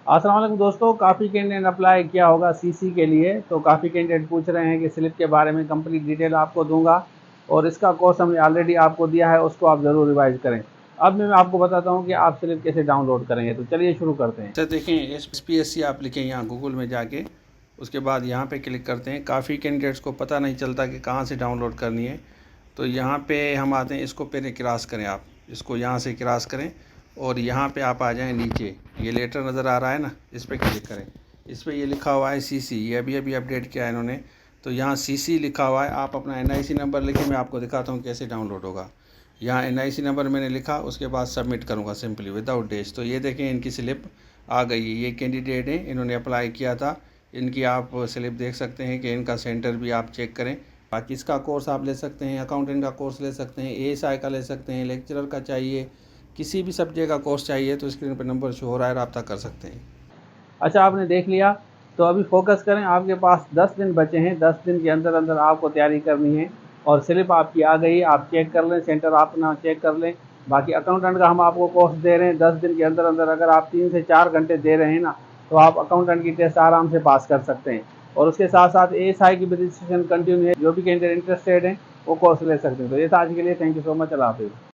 अस्सलाम वालेकुम दोस्तों, काफ़ी कैंडिडेट अप्लाई किया होगा सीसी के लिए। तो काफ़ी कैंडिडेट पूछ रहे हैं कि स्लिप के बारे में कंप्लीट डिटेल आपको दूंगा और इसका कोर्स हमने ऑलरेडी आपको दिया है, उसको आप ज़रूर रिवाइज करें। अब मैं आपको बताता हूं कि आप स्लिप कैसे डाउनलोड करेंगे। तो चलिए शुरू करते हैं। सर देखें, SPSC आप लिखें यहाँ गूगल में जाके, उसके बाद यहाँ पे क्लिक करते हैं। काफ़ी कैंडिडेट्स को पता नहीं चलता कि कहाँ से डाउनलोड करनी है। तो यहाँ पे हम आते हैं, इसको पहले क्रॉस करें, आप इसको यहाँ से क्रॉस करें और यहाँ पे आप आ जाएं नीचे। ये लेटर नज़र आ रहा है ना, इस पर क्लिक करें। इस पर ये लिखा हुआ है CC, ये अभी अभी अपडेट किया है इन्होंने। तो यहाँ CC लिखा हुआ है, आप अपना NIC नंबर लिखें। मैं आपको दिखाता हूँ कैसे डाउनलोड होगा। यहाँ NIC नंबर मैंने लिखा, उसके बाद सबमिट करूँगा सिंपली विदाउट डेज। तो ये देखें, इनकी स्लिप आ गई है। ये कैंडिडेट हैं, इन्होंने अप्लाई किया था। इनकी आप स्लिप देख सकते हैं कि इनका सेंटर भी आप चेक करें। बाकी इसका कोर्स आप ले सकते हैं, अकाउंटेंट का कोर्स ले सकते हैं, ASI का ले सकते हैं, लेक्चरर का चाहिए, किसी भी सब्जेक्ट का कोर्स चाहिए तो स्क्रीन पर नंबर शो हो रहा है, रब्ता कर सकते हैं। अच्छा, आपने देख लिया। तो अभी फोकस करें, आपके पास 10 दिन बचे हैं। 10 दिन के अंदर अंदर आपको तैयारी करनी है और स्लिप आपकी आ गई। आप चेक कर लें, सेंटर अपना चेक कर लें। बाकी अकाउंटेंट का हम आपको कोर्स दे रहे हैं 10 दिन के अंदर अंदर। अगर आप 3 से 4 घंटे दे रहे हैं ना, तो आप अकाउंटेंट की टेस्ट आराम से पास कर सकते हैं। और उसके साथ साथ ASI की भी रजिस्ट्रेशन कंटिन्यू है। जो भी कैंडिडेट इंटरेस्टेड हैं वो कोर्स ले सकते हैं। तो ये था आज के लिए। Thank you so much. अल्लाह हाफिज़।